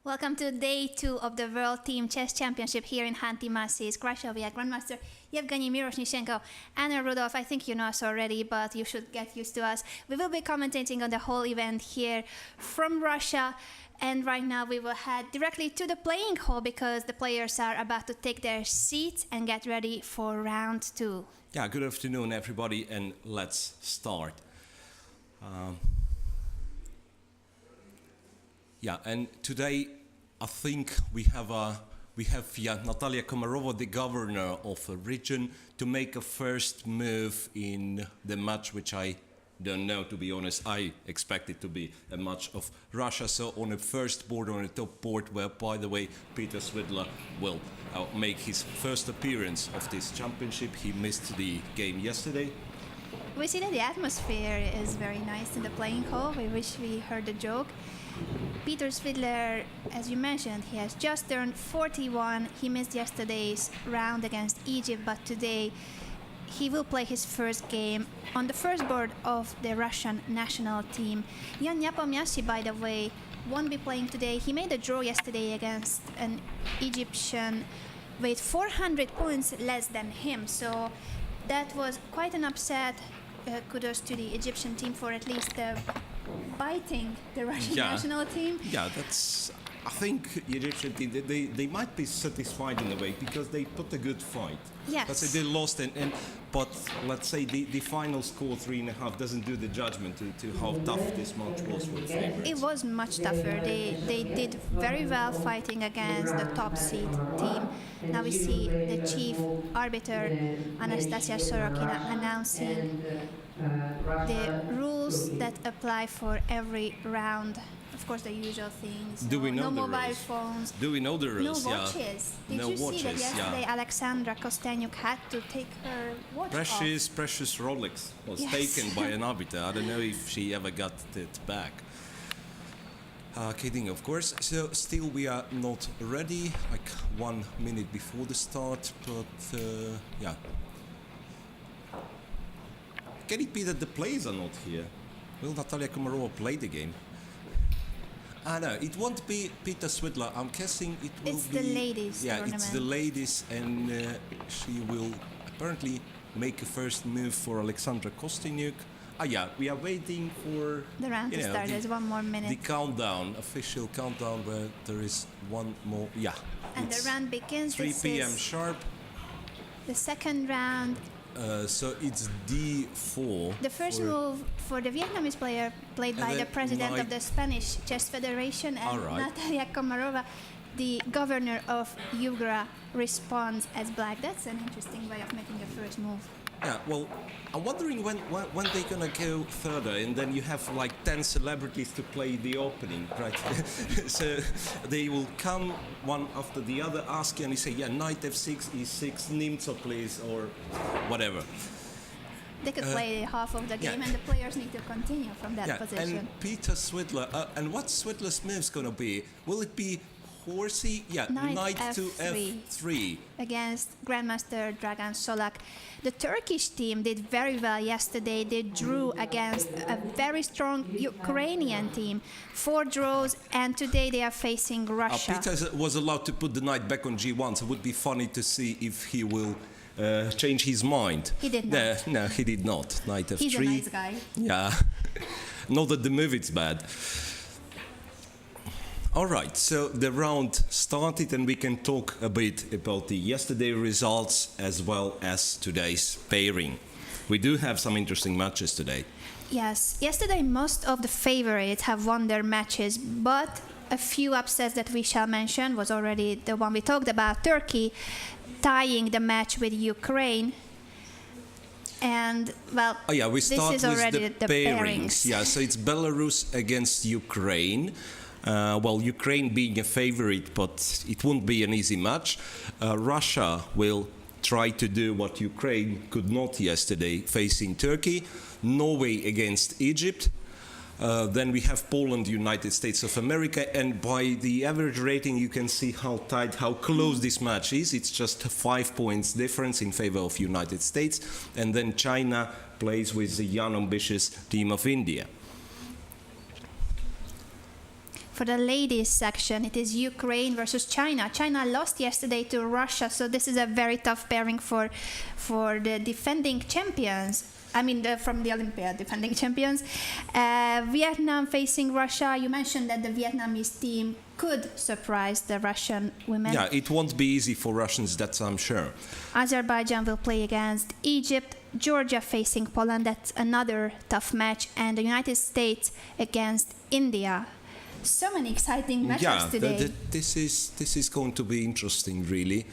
Welcome to day 2 of the World Team Chess Championship here in Khanty-Masiysk, Russia. We have Grandmaster Yevgeny Miroshnichenko, Anna Rudolph. I think you know us already, but you should get used to us. We will be commentating on the whole event here from Russia. And right now we will head directly to the playing hall because the players are about to take their seats and get ready for round 2. Yeah, good afternoon everybody, and let's start. And today I think we have Natalia Komarova, the governor of a region, to make a first move in the match, which I don't know, to be honest. I expect it to be a match of Russia. So on the first board, on the top board, where, by the way, Peter Svidler will make his first appearance of this championship. He missed the game yesterday. We see that the atmosphere is very nice in the playing hall. We wish we heard the joke. Peter Svidler, as you mentioned, he has just turned 41. He missed yesterday's round against Egypt, but today he will play his first game on the first board of the Russian national team. Jan Nepomniachtchi, by the way, won't be playing today. He made a draw yesterday against an Egyptian with 400 points less than him, so that was quite an upset. Kudos to the Egyptian team for at least biting the Russian national team. Yeah, I think the Egyptian team, they might be satisfied in a way because they put a good fight. Yes. Let's say they lost, but let's say the final score 3.5 doesn't do the judgment to how tough this match was for the favorites. It was much tougher. They did very well fighting against the top seed team. Now we see the chief arbiter, Anastasia Sorokina, announcing the rules that apply for every round. Of course, the usual things. Do we know no the mobile rules? Phones. Do we know the rules? No watches. Did no you see watches, that yesterday Alexandra Kostenyuk had to take her watch off? Precious Rolex was taken by an arbiter. I don't know if she ever got it back. Kidding, of course. So still we are not ready, like 1 minute before the start, but Can it be that the players are not here? Will Natalia Komarova play the game? No, it won't be Peter Svidler. I'm guessing it will be... It's the ladies tournament. It's the ladies, and she will apparently make a first move for Alexandra Kostenyuk. We are waiting for... The round to start. There's 1 more minute. The countdown, official countdown, where there is one more... And the round begins. 3 p.m. sharp. The second round. So it's D4. The first move for the Vietnamese player, played by the president of the Spanish Chess Federation, and Natalia Komarova, the governor of ЮГРА, responds as black. That's an interesting way of making the first move. Yeah, well, I'm wondering when they're gonna go further, and then you have like 10 celebrities to play the opening, right? So they will come one after the other, ask you, and you say, knight f6, e6, Nimzo please, or whatever. They could play half of the game, and the players need to continue from that position. And Peter Svidler, and what's Svidler's move's gonna be? Will it be horsey? Knight to f3 against Grandmaster Dragan Solak. The Turkish team did very well yesterday. They drew against a very strong Ukrainian team, 4 draws, and today they are facing Russia. Peter was allowed to put the knight back on g1, so it would be funny to see if he will change his mind. He did not. No, he did not. Knight f3. He's a nice guy. Yeah, not that the move is bad. All right, so the round started, and we can talk a bit about the yesterday results as well as today's pairing. We do have some interesting matches today. Yes, yesterday most of the favorites have won their matches, but a few upsets that we shall mention was already the one we talked about, Turkey tying the match with Ukraine. And, well, we start this is already with the pairings. Yeah, so it's Belarus against Ukraine. Ukraine being a favorite, but it won't be an easy match. Russia will try to do what Ukraine could not yesterday, facing Turkey. Norway against Egypt. Then we have Poland, United States of America, and by the average rating you can see how tight, how close this match is. It's just 5 points difference in favor of United States, and then China plays with the young ambitious team of India. For the ladies section, it is Ukraine versus China. China lost yesterday to Russia, so this is a very tough pairing for the defending champions. I mean, from the Olympiad defending champions. Vietnam facing Russia. You mentioned that the Vietnamese team could surprise the Russian women. Yeah, it won't be easy for Russians, that's I'm sure. Azerbaijan will play against Egypt. Georgia facing Poland. That's another tough match. And the United States against India. So many exciting matches today. This is going to be interesting, really.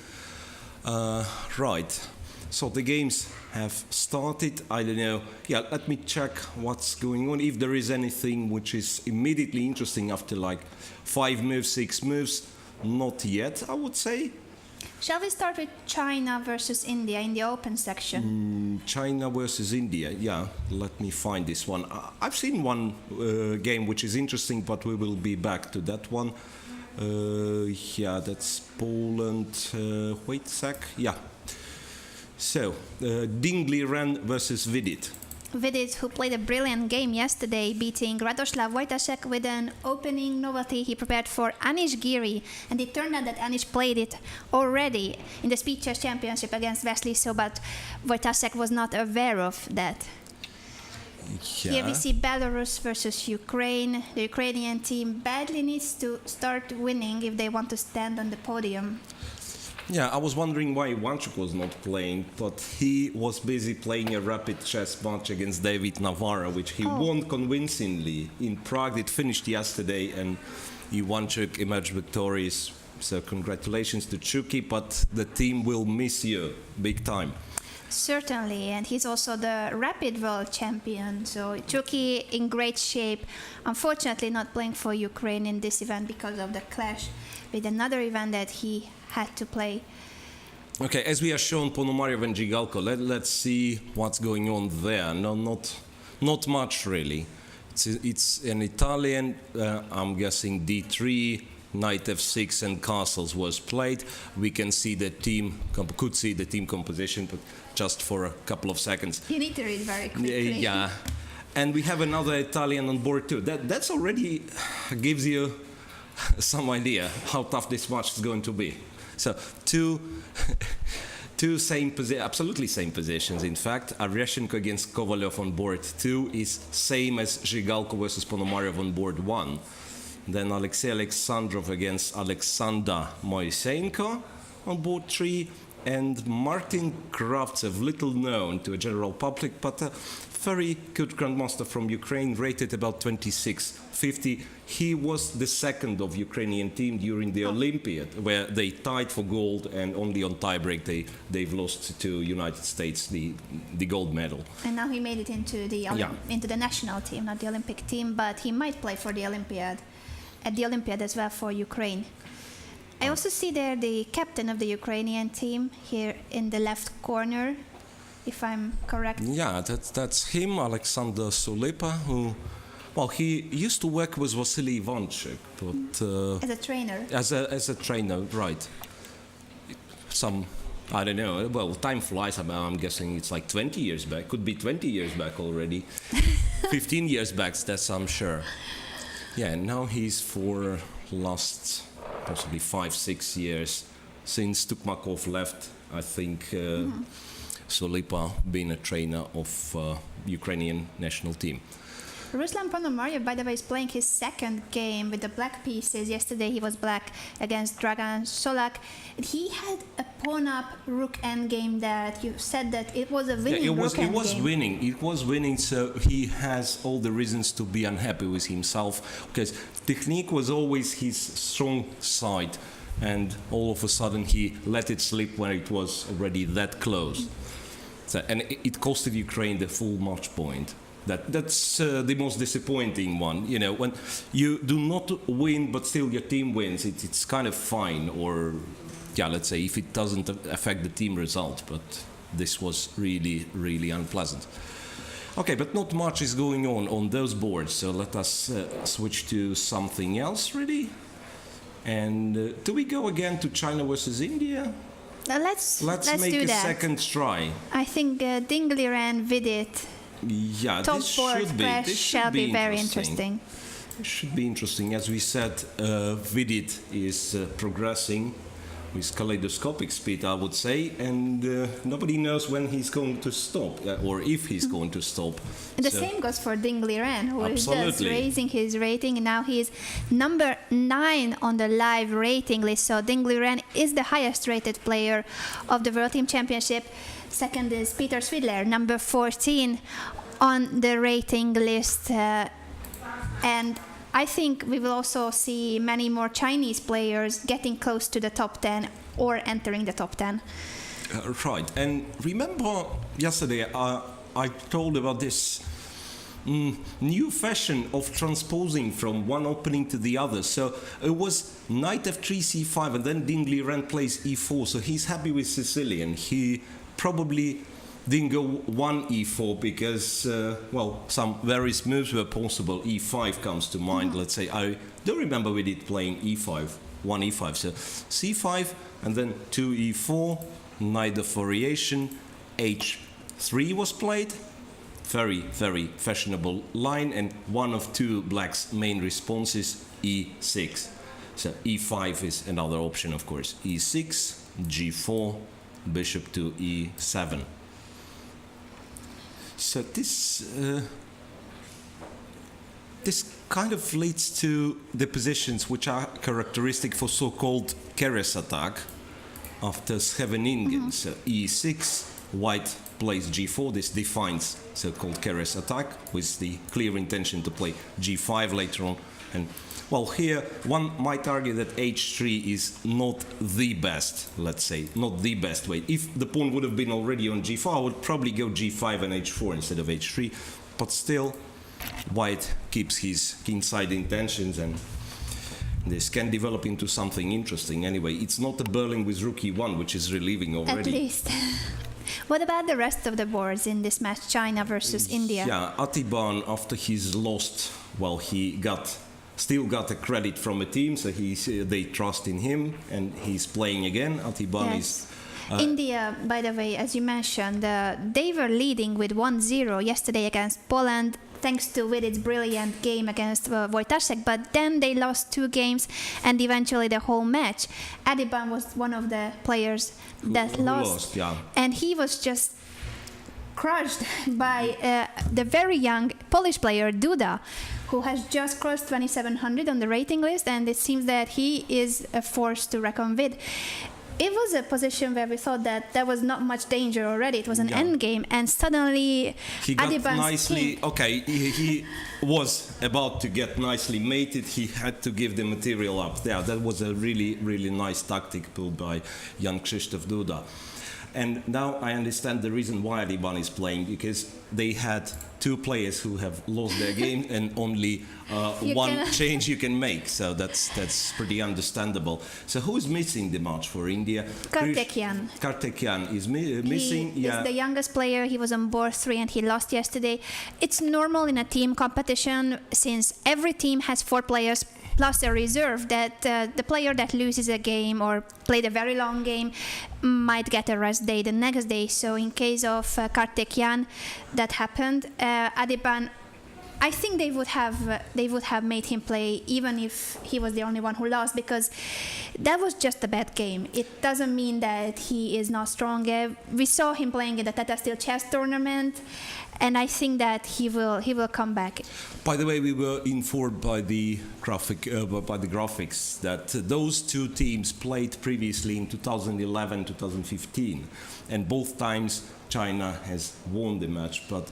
Right. So the games have started. I don't know. Yeah, let me check what's going on. If there is anything which is immediately interesting after like 5 moves, 6 moves, not yet, I would say. Shall we start with China versus India in the open section? China versus India. Yeah, let me find this one. I've seen one game which is interesting, but we will be back to that one. Yeah, that's Poland. Wait a sec. Yeah. So, Dingley Ren versus Vidit. Vidit, who played a brilliant game yesterday, beating Radoslav Wojtaszek with an opening novelty he prepared for Anish Giri, and it turned out that Anish played it already in the Speed Chess Championship against Wesley, so but Wojtaszek was not aware of that. Yeah. Here we see Belarus versus Ukraine. The Ukrainian team badly needs to start winning if they want to stand on the podium. Yeah, I was wondering why Ivanchuk was not playing, but he was busy playing a rapid chess match against David Navarro, which he won convincingly. In Prague, it finished yesterday, and Ivanchuk emerged victorious. So congratulations to Chucky, but the team will miss you big time. Certainly, and he's also the rapid world champion, so Chucky in great shape. Unfortunately not playing for Ukraine in this event because of the clash with another event that he had to play. Okay, as we have shown Ponomarev and Zhigalko, let's see what's going on there. No, not much really. It's an Italian, I'm guessing D3, Knight F6 and castles was played. We can see the team, could see the team composition, but just for a couple of seconds. You need to read very quickly. Yeah, and we have another Italian on board too. That's already gives you some idea how tough this match is going to be. So two absolutely same positions. In fact, Aryashenko against Kovalyov on board 2 is same as Zhigalko versus Ponomarev on board 1. Then Alexei Alexandrov against Alexander Moisenko on board 3. And Martin Kravtsev, little known to a general public, but a very good grandmaster from Ukraine, rated about 2650. He was the second of Ukrainian team during the Olympiad, where they tied for gold, and only on tiebreak they've lost to United States the gold medal. And now he made it into the national team, not the Olympic team, but he might play for the Olympiad, at the Olympiad as well for Ukraine. I also see there the captain of the Ukrainian team here in the left corner, if I'm correct. Yeah, that's him, Alexander Sulipa, who, well, he used to work with Vasily Ivanchuk, but as a trainer. As a trainer, right? I don't know. Well, time flies. I'm guessing it's like 20 years back. Could be 20 years back already. 15 years back. That's I'm sure. Yeah, and now he's for last possibly 5-6 years since Tukmakov left. I think Solipa being a trainer of Ukrainian national team. Ruslan Ponomarev, by the way, is playing his second game with the black pieces. Yesterday he was black against Dragan Solak. He had a pawn-up rook endgame that you said that it was a winning rook endgame. It was winning, so he has all the reasons to be unhappy with himself, because technique was always his strong side, and all of a sudden he let it slip when it was already that close. So, and it costed Ukraine the full match point. That's the most disappointing one. You know, when you do not win, but still your team wins, it's kind of fine. Or, yeah, let's say if it doesn't affect the team result. But this was really, really unpleasant. Okay, but not much is going on those boards. So let us switch to something else, really. And do we go again to China versus India? Let's make do a that. second try. I think Dingley ran Vidit. Yeah, Top this board should be. clash This shall should be very interesting. It should be interesting. As we said, Vidit is progressing with kaleidoscopic speed, I would say, and nobody knows when he's going to stop, or if he's going to stop. And the same goes for Ding Liren, who is just Absolutely. raising his rating, and now he's number 9 on the live rating list. So Ding Liren is the highest rated player of the World Team Championship. Second is Peter Svidler, number 14 on the rating list. And I think we will also see many more Chinese players getting close to the top 10 or entering the top 10. Right. And remember yesterday I told about this new fashion of transposing from one opening to the other. So it was knight f3, c5, and then Ding Liren plays e4. So he's happy with Sicilian. He probably didn't go 1 e4 because, well, some various moves were possible. e5 comes to mind, let's say. I don't remember we did playing e5, 1 e5. So c5 and then 2 e4, knight of variation, h3 was played. Very, very fashionable line, and one of two black's main responses, e6. So e5 is another option, of course. e6, g4, bishop to e7. So this kind of leads to the positions which are characteristic for so-called Keres attack after Scheveningen. So e6, white plays g4. This defines so-called Keres attack with the clear intention to play g5 later on. And well, here one might argue that h3 is not the best, let's say, not the best way. If the pawn would have been already on g4, I would probably go g5 and h4 instead of h3. But still, white keeps his kingside intentions, and this can develop into something interesting. Anyway, it's not a Berlin with rook e1, which is relieving already. At least. What about the rest of the boards in this match, China versus India? Yeah, Atiban, after he's lost, well, he still got a credit from a team, so they trust in him, and he's playing again. Atiban is... India, by the way, as you mentioned, they were leading with 1-0 yesterday against Poland, thanks to Vidit's brilliant game against Wojtaszek, but then they lost 2 games and eventually the whole match. Adiban was one of the players that lost, and he was just crushed by the very young Polish player Duda, who has just crossed 2700 on the rating list, and it seems that he is a force to reckon with. It was a position where we thought that there was not much danger already. It was an end game, and suddenly he got Adiban's nicely. king. Okay, he was about to get nicely mated. He had to give the material up. Yeah, that was a really, really nice tactic pulled by Jan Krzysztof Duda. And now I understand the reason why Adiban is playing, because they had 2 players who have lost their game and only one change you can make. So that's pretty understandable. So who is missing the match for India? Karthikeyan. Karthikeyan is missing. He is the youngest player. He was on board 3 and he lost yesterday. It's normal in a team competition, since every team has 4 players plus a reserve, that the player that loses a game or played a very long game might get a rest day the next day. So in case of Karthikeyan, that happened. Adiban, I think they would have made him play even if he was the only one who lost, because that was just a bad game. It doesn't mean that he is not stronger. We saw him playing in the Tata Steel chess tournament, and I think that he will come back. By the way, we were informed by the graphics that those 2 teams played previously in 2011, 2015, and both times China has won the match. But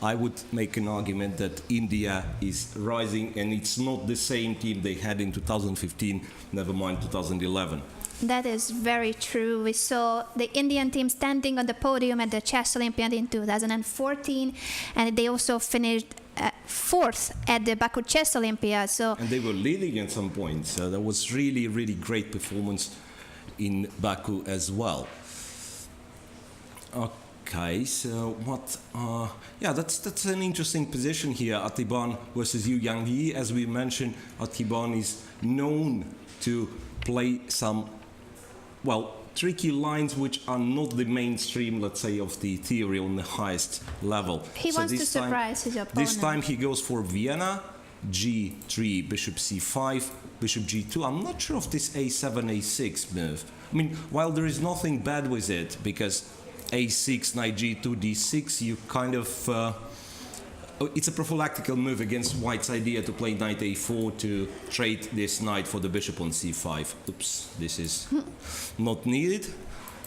I would make an argument that India is rising, and it's not the same team they had in 2015, never mind 2011. That is very true. We saw the Indian team standing on the podium at the Chess Olympiad in 2014, and they also finished 4th at the Baku Chess Olympiad. And they were leading at some point, so that was really, really great performance in Baku as well. Okay, so what? That's an interesting position here. Atiban versus Yu Yangyi. As we mentioned, Atiban is known to play some, well, tricky lines which are not the mainstream, let's say, of the theory on the highest level. He wants to surprise his opponent. This time he goes for Vienna, g3, bishop c5, bishop g2. I'm not sure of this a7, a6 move. I mean, while there is nothing bad with it, because a6, knight g2, d6, you kind of... it's a prophylactical move against white's idea to play knight a4 to trade this knight for the bishop on c5. Oops, this is not needed.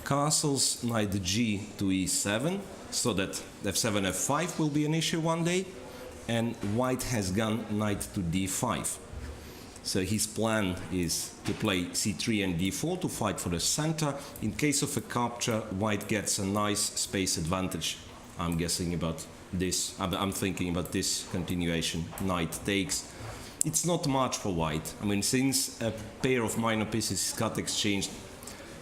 Castles, knight g to e7, so that f7, f5 will be an issue one day. And white has gone knight to d5. So his plan is to play c3 and d4 to fight for the center. In case of a capture, white gets a nice space advantage. I'm guessing about this. I'm thinking about this continuation. Knight takes. It's not much for white. I mean, since a pair of minor pieces got exchanged,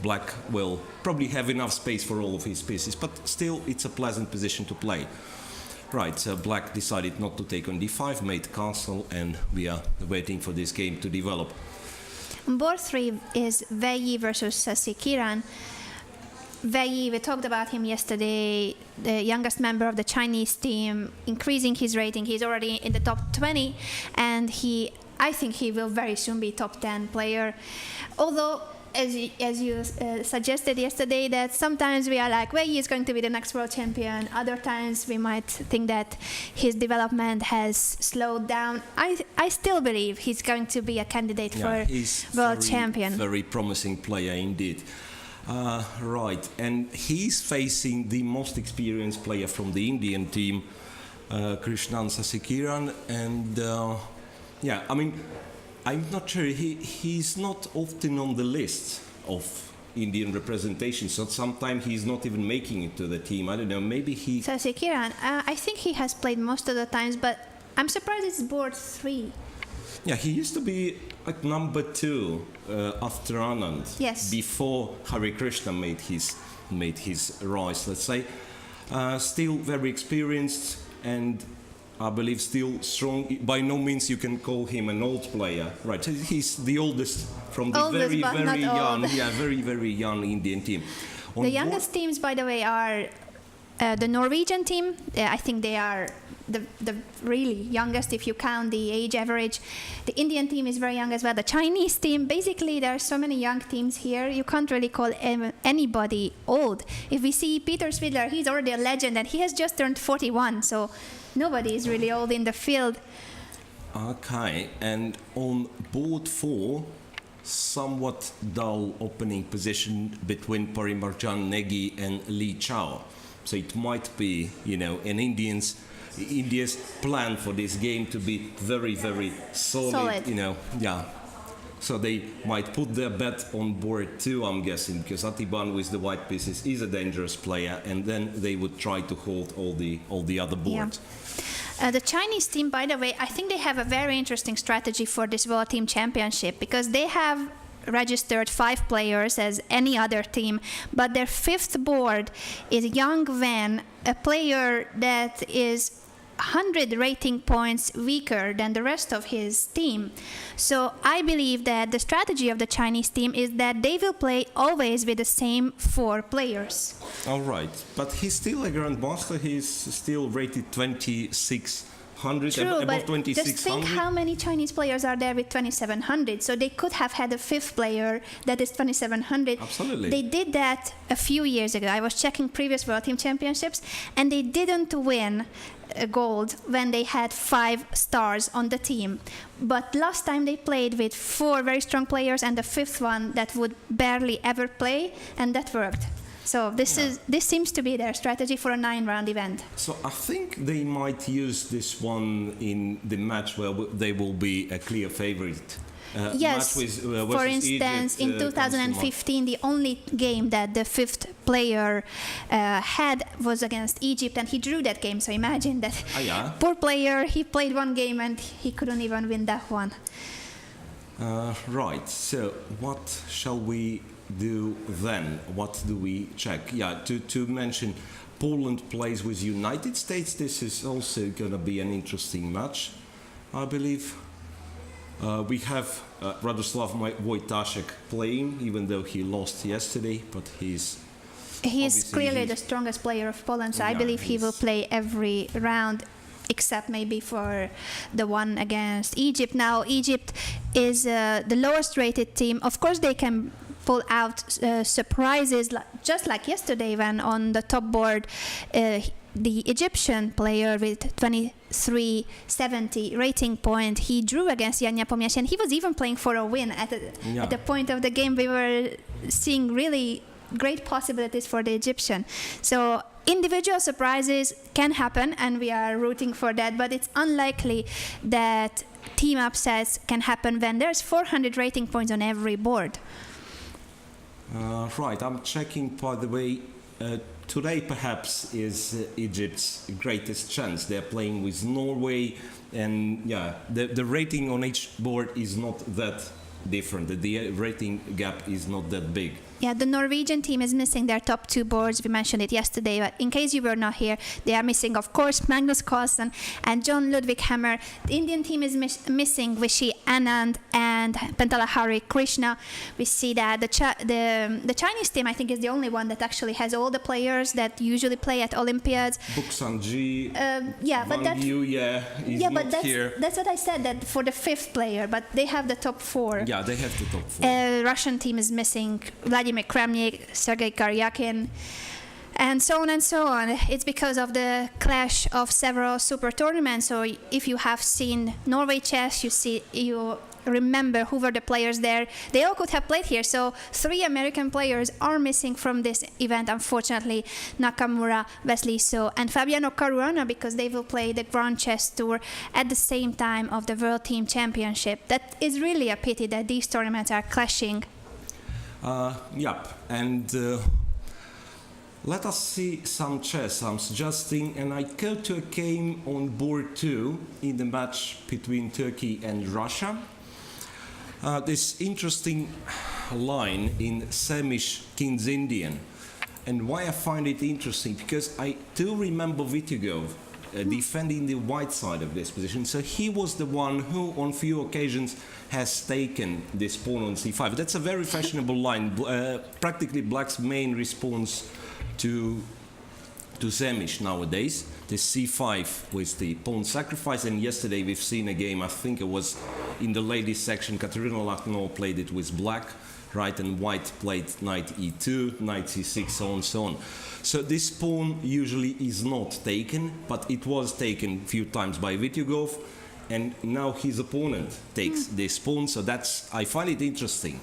black will probably have enough space for all of his pieces, but still it's a pleasant position to play. Right, so black decided not to take on d5, made castle, and we are waiting for this game to develop. Board 3 is Wei Yi versus Sasikhiran. Wei Yi, we talked about him yesterday, the youngest member of the Chinese team, increasing his rating. He's already in the top 20, and I think he will very soon be top 10 player. Although, as you suggested yesterday, that sometimes we are like, well, he is going to be the next world champion. Other times we might think that his development has slowed down. I still believe he's going to be a candidate for world champion. Very promising player indeed. Right, and he's facing the most experienced player from the Indian team, Krishnan Sasikhiran, and yeah, I mean, I'm not sure, he's not often on the list of Indian representation, so sometimes he's not even making it to the team. I don't know, maybe he... Sasikhiran, I think he has played most of the times, but I'm surprised it's board 3. Yeah, he used to be like number 2 after Anand. Yes. Before Hare Krishna made his rise, let's say. Still very experienced and I believe still strong. By no means you can call him an old player, right? He's the oldest from the very young, very young Indian team. The youngest teams, by the way, are the Norwegian team. I think they are the really youngest if you count the age average. The Indian team is very young as well. The Chinese team, basically there are so many young teams here, you can't really call anybody old. If we see Peter Svidler, he's already a legend and he has just turned 41, so nobody is really old in the field. Okay, and on board 4, somewhat dull opening position between Parimarjan Negi and Li Chao. So it might be, you know, an India's plan for this game to be very, very solid. You know, yeah. So they might put their bet on board 2, I'm guessing, because Atiban with the white pieces is a dangerous player, and then they would try to hold all the other boards. Yeah. The Chinese team, by the way, I think they have a very interesting strategy for this World Team Championship, because they have registered 5 players as any other team, but their 5th board is Yang Wen, a player that is 100 rating points weaker than the rest of his team. So I believe that the strategy of the Chinese team is that they will play always with the same 4 players. All right, but he's still a grandmaster. He's still rated 2600. True, above but 2600. just think how many Chinese players are there with 2700. So they could have had a 5th player that is 2700. Absolutely. They did that a few years ago. I was checking previous World Team Championships, and they didn't win gold when they had 5 stars on the team. But last time they played with 4 very strong players and the 5th one that would barely ever play, and that worked. So this seems to be their strategy for a 9-round event. So I think they might use this one in the match where they will be a clear favorite. Yes, for instance, Egypt, in 2015, the only game that the 5th player had was against Egypt, and he drew that game. So imagine that poor player, he played 1 game and he couldn't even win that one. Right, so what shall we do then? What do we check? Yeah, to mention, Poland plays with United States. This is also going to be an interesting match, I believe. We have Radoslav Wojtaszek playing, even though he lost yesterday, but he's clearly the strongest player of Poland, so I believe he will play every round. except maybe for the one against Egypt. Now, Egypt is the lowest rated team. Of course, they can pull out surprises, just like yesterday when on the top board, the Egyptian player with 2370 rating point, he drew against Jan Nepomniachtchi, and he was even playing for a win at the point of the game. We were seeing really great possibilities for the Egyptian. So individual surprises can happen, and we are rooting for that, but it's unlikely that team upsets can happen when there's 400 rating points on every board. Right, I'm checking, by the way, today perhaps is Egypt's greatest chance. They're playing with Norway, and yeah, the rating on each board is not that different. The rating gap is not that big. Yeah, the Norwegian team is missing their top two boards. We mentioned it yesterday, but in case you were not here, they are missing, of course, Magnus Carlsen and John Ludwig Hammer. The Indian team is missing Vishy Anand and Pentalahari Krishna. We see that the Chinese team, I think, is the only one that actually has all the players that usually play at Olympiads. Buksanji, but that's here. That's what I said, that for the fifth player, but they have the top four. Yeah, they have the top four. Russian team is missing Vladimir Kramnik, Sergei Karyakin, and so on and so on. It's because of the clash of several super tournaments. So if you have seen Norway chess, you remember who were the players there. They all could have played here. So 3 American players are missing from this event, unfortunately. Nakamura, Wesley So, and Fabiano Caruana, because they will play the Grand Chess Tour at the same time of the World Team Championship. That is really a pity that these tournaments are clashing. Yep, and let us see some chess. I'm suggesting, and I go to a game on board 2 in the match between Turkey and Russia. This interesting line in Semish King's Indian. And why I find it interesting, because I do remember Vityugov defending the white side of this position. So he was the one who, on few occasions, has taken this pawn on c5. That's a very fashionable line, practically black's main response to Semish nowadays. The c5 with the pawn sacrifice, and yesterday we've seen a game, I think it was in the ladies section, Katerina Lachnau played it with black, right, and white played knight e2, knight c6, so on and so on. So this pawn usually is not taken, but it was taken a few times by Vityugov, and now his opponent takes this pawn, so I find it interesting.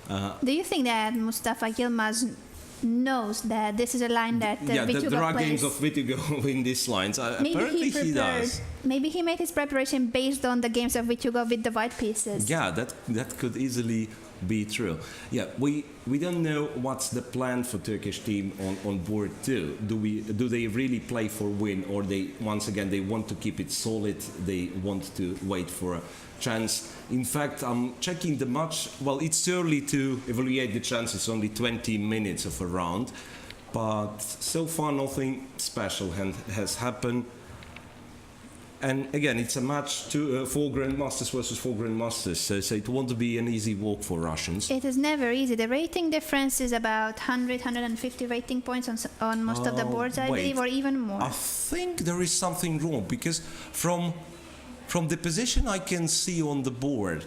Do you think that Mustafa Yilmaz knows that this is a line that Vityugov there are plays? games of Vityugov in these lines. Apparently he does. Maybe he made his preparation based on the games of Vityugov with the white pieces. Yeah, that could easily be true. Yeah, we don't know what's the plan for Turkish team on board 2. Do they really play for win, or they want to keep it solid? They want to wait for a chance. In fact, I'm checking the match. Well, it's early to evaluate the chances. Only 20 minutes of a round, but so far nothing special has happened. And again, it's a match to 4 grandmasters versus 4 grandmasters, so it won't be an easy walk for Russians. It is never easy. The rating difference is about 100, 150 rating points on most of the boards, I believe, or even more. I think there is something wrong, because from the position I can see on the board,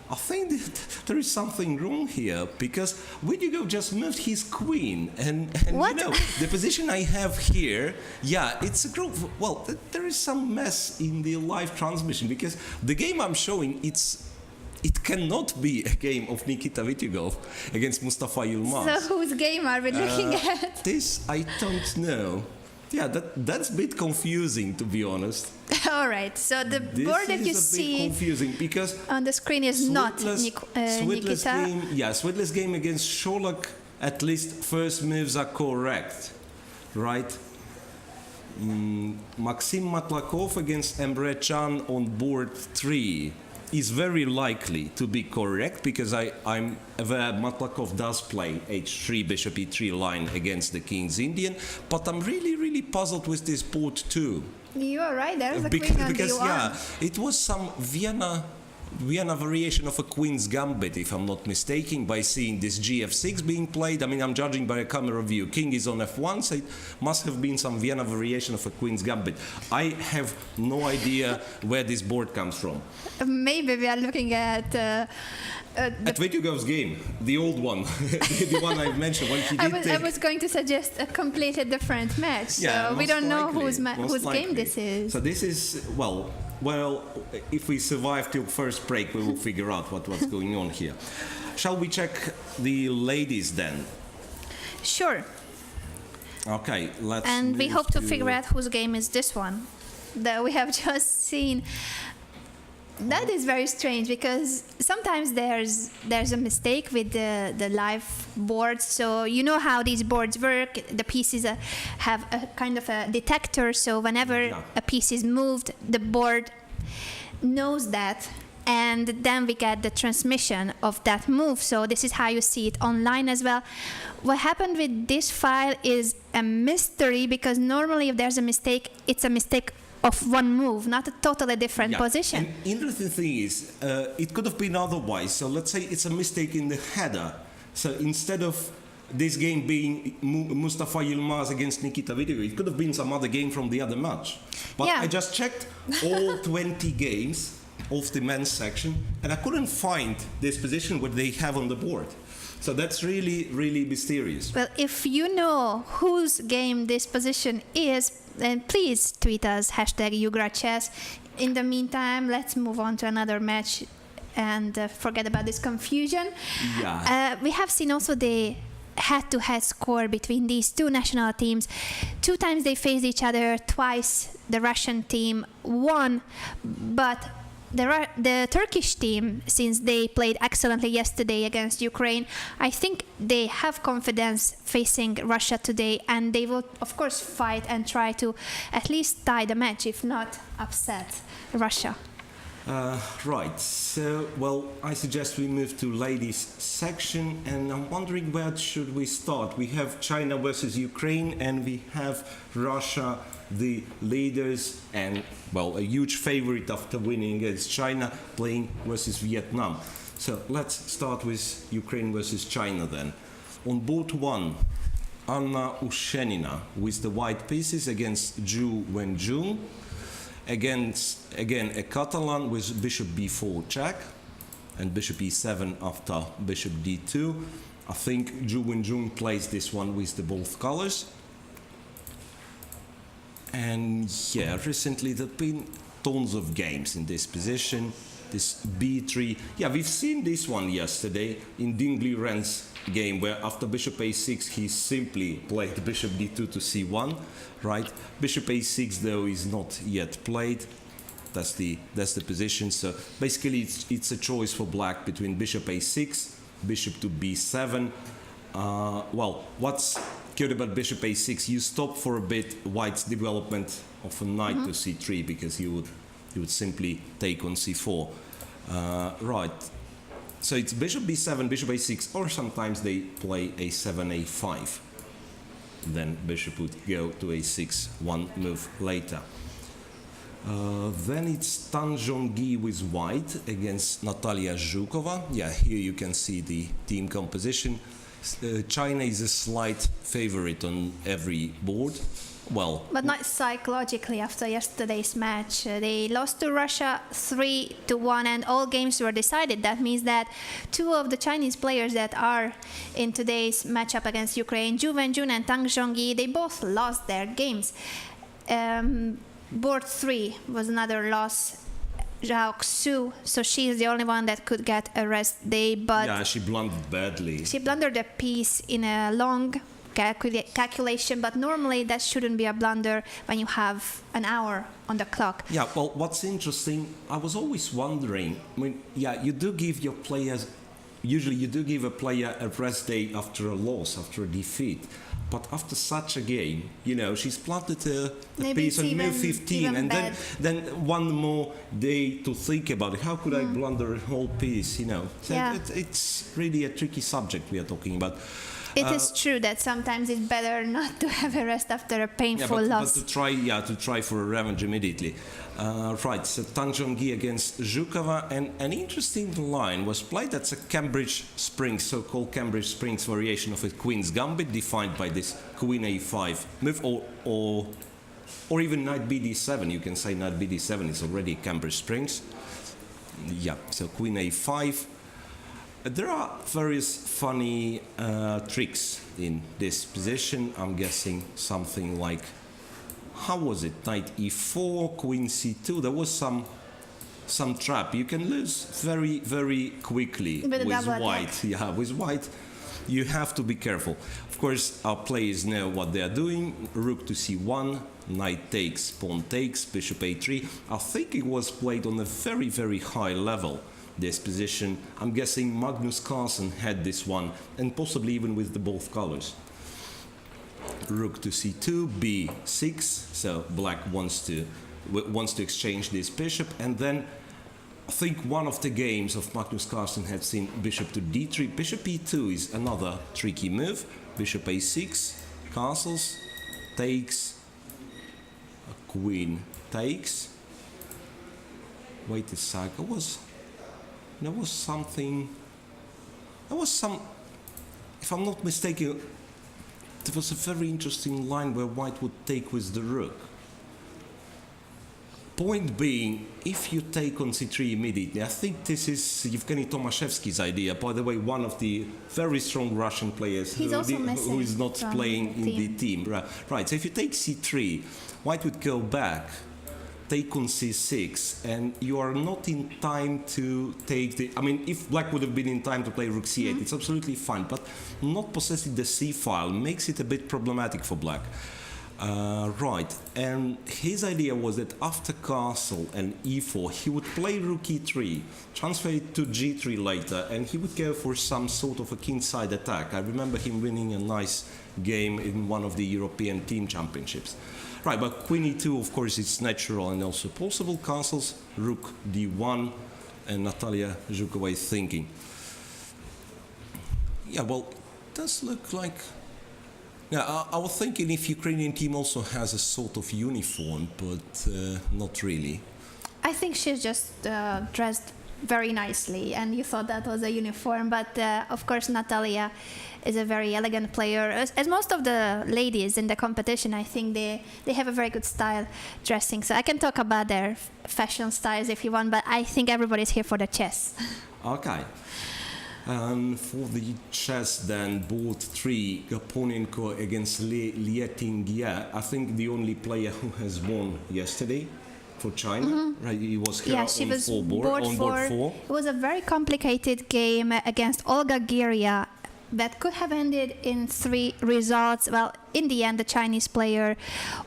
I think that there is something wrong here, because Vityugov just moved his queen, and what? You know, the position I have here, yeah, it's a group. Well, there is some mess in the live transmission, because the game I'm showing, it cannot be a game of Nikita Vityugov against Mustafa Yilmaz. So whose game are we looking at? This I don't know. Yeah, that's a bit confusing, to be honest. All right, so the board that you see confusing because on the screen is not Nikita. Game, yeah, Switless game against Sholak, at least first moves are correct, right? Maxim Matlakov against Emre Can on board 3 is very likely to be correct, because I'm aware Matlakov does play h3, bishop e3 line against the King's Indian, but I'm really puzzled with this board too. You are right, there's a queen on because d1. yeah, it was some Vienna Vienna variation of a Queen's Gambit, if I'm not mistaken, by seeing this GF6 being played. I mean, I'm judging by a camera view. King is on F1, so it must have been some Vienna variation of a Queen's Gambit. I have no idea where this board comes from. Maybe we are looking at... At Vityagov's game, the old one, the one I mentioned when he did I was going to suggest a completely different match, so we don't know whose game this is. So this is, well, if we survive till first break, we will figure out what's going on here. Shall we check the ladies then? Sure. Okay, let's. And we hope to figure out whose game is this one that we have just seen. That is very strange because sometimes there's a mistake with the live boards. So you know how these boards work. The pieces have a kind of a detector. So whenever a piece is moved, the board knows that, and then we get the transmission of that move. So this is how you see it online as well. What happened with this file is a mystery because normally if there's a mistake, it's a mistake of one move, not a totally different position. And interesting thing is, it could have been otherwise. So let's say it's a mistake in the header. So instead of this game being Mustafa Yilmaz against Nikita Vidic, it could have been some other game from the other match. But I just checked all 20 games of the men's section, and I couldn't find this position what they have on the board. So that's really, really mysterious. Well, if you know whose game this position is, then please tweet us, #UGRAChess. In the meantime, let's move on to another match and forget about this confusion. We have seen also the head-to-head score between these two national teams. 2 times they faced each other, twice the Russian team won, but the Turkish team, since they played excellently yesterday against Ukraine, I think they have confidence facing Russia today, and they will, of course, fight and try to at least tie the match, if not upset Russia. Right, so, well, I suggest we move to ladies section, and I'm wondering where should we start. We have China versus Ukraine, and we have Russia, the leaders, and, well, a huge favorite after winning against China, playing versus Vietnam. So let's start with Ukraine versus China then. On board 1, Anna Ushenina with the white pieces against Zhu Wenjun. Against, again, a Catalan with bishop b4 check and bishop e7 after bishop d2. I think Zhu Wenjun plays this one with the both colors. And yeah, recently there have been tons of games in this position. This b3. Yeah, we've seen this one yesterday in Dingley Ren's game, where after bishop a6 he simply played bishop d2 to c1, right? Bishop a6 though is not yet played. That's the position. So basically it's a choice for black between bishop a6, bishop to b7. Well, what's good about bishop a6? You stop for a bit white's development of a knight to c3, because you would simply take on c4. Right. So it's bishop b7, bishop a6, or sometimes they play a7, a5. Then bishop would go to a6 one move later. Then it's Tan Zhongyi with white against Natalia Zhukova. Yeah, here you can see the team composition. China is a slight favorite on every board. Well, but not psychologically after yesterday's match. They lost to Russia 3-1, and all games were decided. That means that 2 of the Chinese players that are in today's matchup against Ukraine, Zhu Wenjun and Tang Zhongyi, they both lost their games. Board 3 was another loss. Zhao Xu, so she is the only one that could get a rest day, but yeah, she blundered badly. She blundered a piece in a long calculation, but normally that shouldn't be a blunder when you have an hour on the clock. Yeah, well, what's interesting, I was always wondering, I mean, yeah, you do give your players, usually you do give a player a rest day after a loss, after a defeat. But after such a game, you know, she's planted a piece on move 15, and then one more day to think about it. How could I blunder a whole piece, you know? So it's really a tricky subject we are talking about. It is true that sometimes it's better not to have a rest after a painful loss. But to try for a revenge immediately. Right, so Tang Zhongyi against Zhukova, and an interesting line was played. That's a Cambridge Springs, so-called Cambridge Springs variation of a Queen's Gambit, defined by this Queen A5 move, or even Knight BD7. You can say Knight BD7 is already Cambridge Springs. Yeah, so Queen A5. There are various funny tricks in this position. I'm guessing something like, how was it? Knight E4, Queen C2. There was some trap. You can lose very, very quickly with white. Yeah, with white, you have to be careful. Of course, our players know what they are doing. Rook to C1, Knight takes, pawn takes, Bishop A3. I think it was played on a very, very high level. This position, I'm guessing Magnus Carlsen had this one, and possibly even with the both colors. Rook to C2, B6, so black wants to exchange this bishop, and then I think one of the games of Magnus Carlsen had seen bishop to D3. Bishop E2 is another tricky move. Bishop A6, castles, takes, queen takes. Wait a sec, there was some, if I'm not mistaken, there was a very interesting line where white would take with the rook. Point being, if you take on c3 immediately, I think this is Yevgeny Tomashevsky's idea, by the way, one of the very strong Russian players who is not playing in the team. Right, so if you take c3, white would go back, take on c6, and you are not in time to take the... I mean, if black would have been in time to play rook c8, it's absolutely fine, but not possessing the c file makes it a bit problematic for black. Right, and his idea was that after castle and e4, he would play rook e3, transfer it to g3 later, and he would go for some sort of a kingside attack. I remember him winning a nice game in one of the European team championships. Right, but queen e2, of course, it's natural and also possible. Castles, rook d1, and Natalia Zhukova is thinking. Yeah, well, it does look like... Yeah, I was thinking if Ukrainian team also has a sort of uniform, but not really. I think she's just dressed very nicely, and you thought that was a uniform, but of course Natalia is a very elegant player. As most of the ladies in the competition, I think they have a very good style dressing. So I can talk about their fashion styles if you want, but I think everybody's here for the chess. Okay. For the chess then, board 3, Gaponenko against Lietingia. I think the only player who has won yesterday for China. Right, he was here on board 4. It was a very complicated game against Olga Giria that could have ended in 3 results. Well, in the end, the Chinese player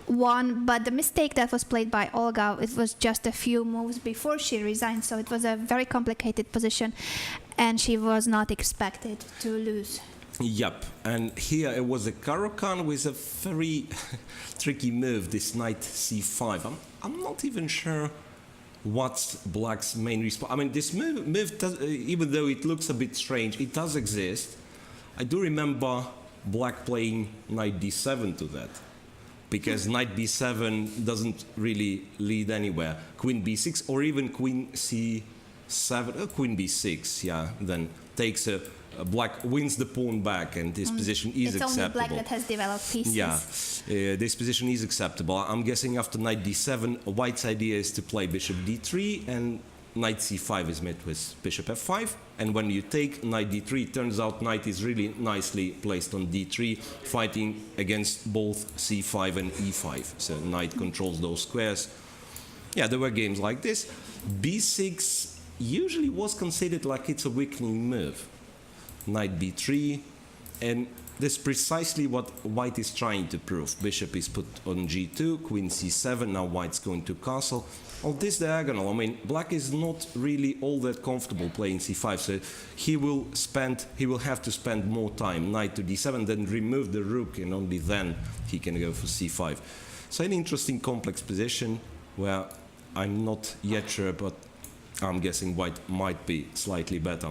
won, but the mistake that was played by Olga, it was just a few moves before she resigned, so it was a very complicated position, and she was not expected to lose. Yep, and here it was a Caro-Kann with a very tricky move, this knight c5. I'm not even sure what's black's main response. I mean, this move does, even though it looks a bit strange, it does exist. I do remember black playing knight d7 to that, because knight b7 doesn't really lead anywhere. Queen b6 or even queen c7, queen b6, yeah, then takes black wins the pawn back, and this position is acceptable. It's only black that has developed pieces. Yeah, this position is acceptable. I'm guessing after knight d7, white's idea is to play bishop d3, and knight c5 is met with bishop f5, and when you take knight d3, it turns out knight is really nicely placed on d3, fighting against both c5 and e5. So knight controls those squares. Yeah, there were games like this. b6 usually was considered like it's a weakening move. Knight b3, and this is precisely what white is trying to prove. Bishop is put on g2, queen c7, now white's going to castle. On this diagonal, I mean, black is not really all that comfortable playing c5, so he will have to spend more time, knight to d7, then remove the rook, and only then he can go for c5. So an interesting complex position where I'm not yet sure, but I'm guessing white might be slightly better.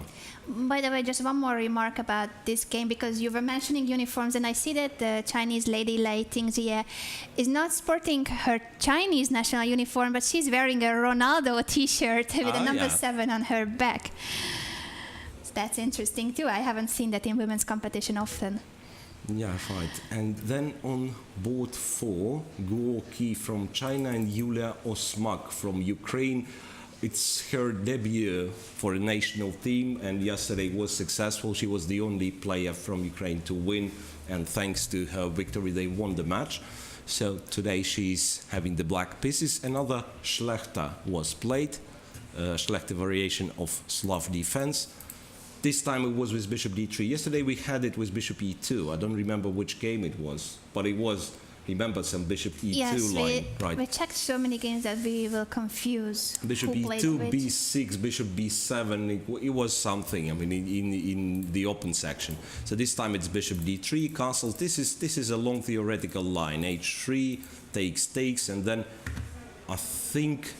By the way, just one more remark about this game, because you were mentioning uniforms, and I see that the Chinese lady Lai Tingzhie is not sporting her Chinese national uniform, but she's wearing a Ronaldo t-shirt with a number 7 on her back. So that's interesting too. I haven't seen that in women's competition often. Yeah, right. And then on board 4, Guo Qi from China and Yulia Osmak from Ukraine. It's her debut for a national team, and yesterday was successful. She was the only player from Ukraine to win, and thanks to her victory, they won the match. So today she's having the black pieces. Another Šlechta was played, Šlechta variation of Slav defense. This time it was with bishop d3. Yesterday we had it with bishop e2. I don't remember which game it was, but it was, remember, some bishop e2 line, right? We checked so many games that we will confuse Bishop who played e2, which. b6, bishop b7. It was something. I mean, in the open section. So this time it's bishop d3, castles. This is a long theoretical line. h3 takes, and then I think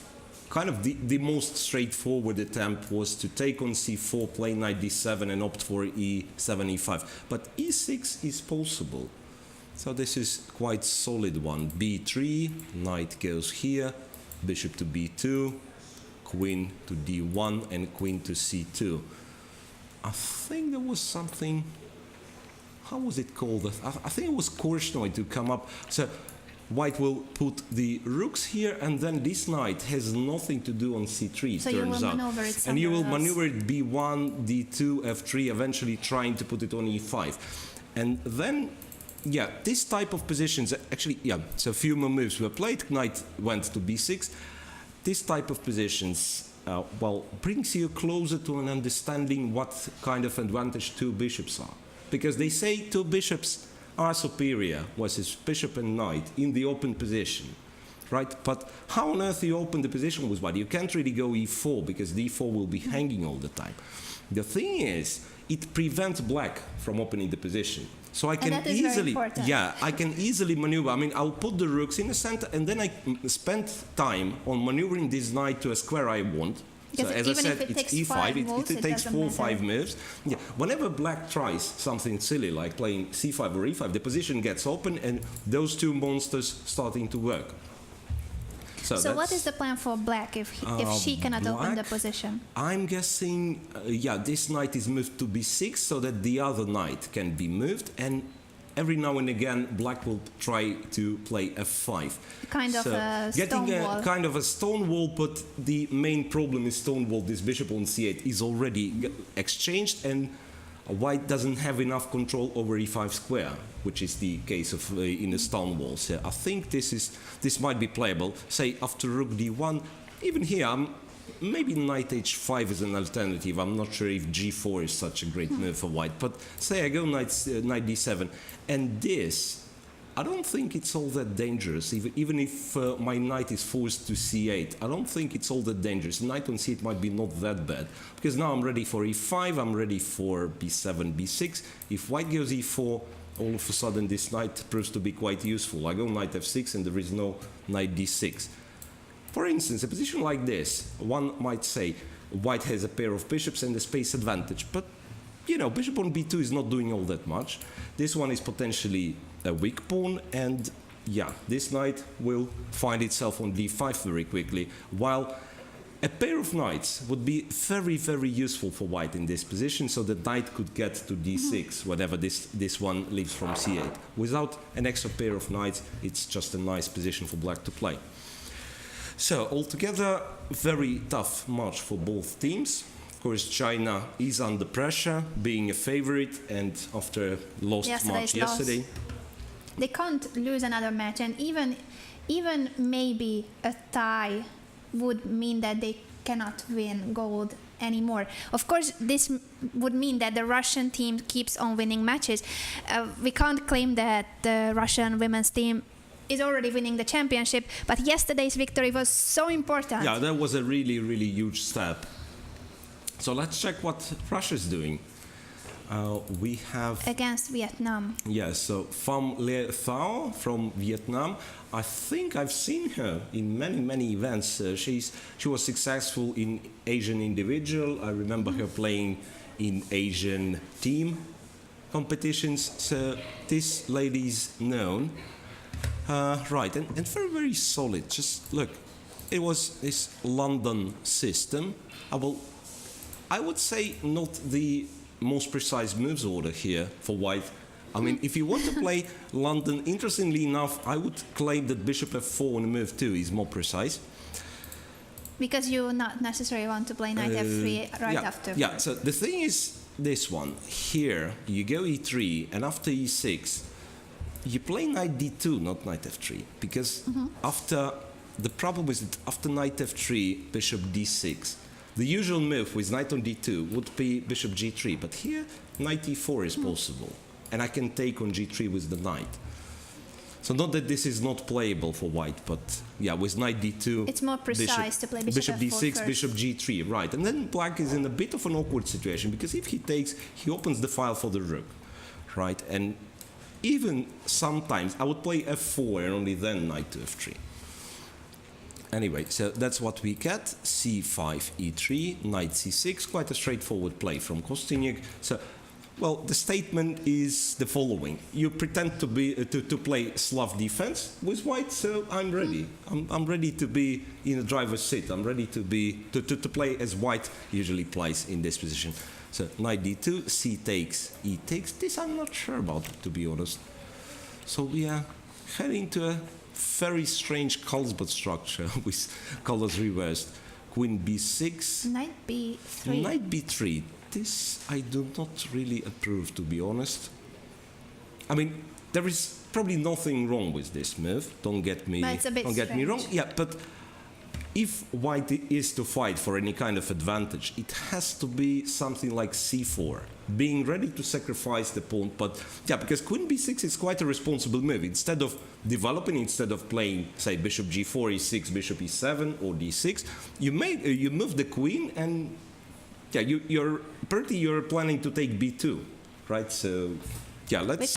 kind of the most straightforward attempt was to take on c4, play knight d7, and opt for e7, e5. But e6 is possible. So this is quite solid one. b3, knight goes here, bishop to b2, queen to d1, and queen to c2. I think there was something, how was it called? I think it was Korchnoi to come up. So white will put the rooks here, and then this knight has nothing to do on c3, so turns out. Maneuver it and you will else. maneuver it b1, d2, f3, eventually trying to put it on e5. And then, yeah, this type of positions, actually, yeah, so a few more moves were played, knight went to b6. This type of positions, well, brings you closer to an understanding what kind of advantage two bishops are. Because they say two bishops are superior versus bishop and knight in the open position, right? But how on earth you open the position with white? You can't really go e4 because d4 will be hanging all the time. The thing is, it prevents black from opening the position. So I can easily, yeah, I can easily maneuver. I mean, I'll put the rooks in the center, and then I spend time on maneuvering this knight to a square I want. Because so as I said, it's e5, it takes 4 or 5 moves. Yeah. Whenever black tries something silly like playing c5 or e5, the position gets open and those two monsters starting to work. So what is the plan for black if she cannot open the position? I'm guessing, yeah, this knight is moved to b6 so that the other knight can be moved, and every now and again black will try to play f5. Kind of a getting stone wall. Kind of a stone wall, but the main problem is stone wall. This bishop on c8 is already exchanged, and white doesn't have enough control over e5 square, which is the case of in a stone wall. So I think this might be playable. Say after rook d1, even here, maybe knight h5 is an alternative. I'm not sure if g4 is such a great move for white. But say I go knight d7, and this, I don't think it's all that dangerous. Even if my knight is forced to c8, I don't think it's all that dangerous. Knight on c8 might be not that bad, because now I'm ready for e5, I'm ready for b7, b6. If white goes e4, all of a sudden this knight proves to be quite useful. I go knight f6 and there is no knight d6. For instance, a position like this, one might say white has a pair of bishops and a space advantage, but you know, bishop on b2 is not doing all that much. This one is potentially a weak pawn, and yeah, this knight will find itself on d5 very quickly, while a pair of knights would be very, very useful for white in this position, so the knight could get to d6, whatever this one leaves from c8. Without an extra pair of knights, it's just a nice position for black to play. So altogether, very tough match for both teams. Of course, China is under pressure, being a favorite, and after a lost match yesterday. They can't lose another match, and even maybe a tie would mean that they cannot win gold anymore. Of course, this would mean that the Russian team keeps on winning matches. We can't claim that the Russian women's team is already winning the championship, but yesterday's victory was so important. Yeah, that was a really, really huge step. So let's check what Russia's doing. We have against Vietnam. yes. So Pham Le Thao from Vietnam. I think I've seen her in many events. She was successful in Asian individual. I remember her playing in Asian team competitions. So this lady's known, right? And very solid. Just look, it was this London system. I would say not the most precise moves order here for white. I mean, if you want to play London, interestingly enough, I would claim that bishop f4 on move 2 is more precise. Because you not necessarily want to play knight f3 right after. Yeah, so the thing is this one. Here, you go e3, and after e6, you play knight d2, not knight f3. Because the problem is that after knight f3, bishop d6, the usual move with knight on d2 would be bishop g3, but here knight e4 is possible, and I can take on g3 with the knight. So not that this is not playable for white, but yeah, with knight d2, it's more precise to play bishop f4 d6, first. bishop g3, right? And then black is in a bit of an awkward situation, because if he takes, he opens the file for the rook, right? And even sometimes I would play f4 and only then knight to f3. Anyway, so that's what we get. c5, e3, knight c6, quite a straightforward play from Kostyniuk. So, well, the statement is the following. You pretend to be to play Slav defense with white, so I'm ready. I'm ready to be in the driver's seat. I'm ready to play as white usually plays in this position. So knight d2, c takes, e takes. This I'm not sure about, to be honest. So we are heading to a very strange Carlsbad structure with colors reversed. Queen b6. Knight b3. Knight b3. This I do not really approve, to be honest. I mean, there is probably nothing wrong with this move. Don't get me wrong. Yeah, but if white is to fight for any kind of advantage, it has to be something like c4, being ready to sacrifice the pawn. But yeah, because queen b6 is quite a responsible move. Instead of playing, say, bishop g4, e6, bishop e7, or d6, you move the queen, and yeah, you're planning to take b2, right? So yeah, let's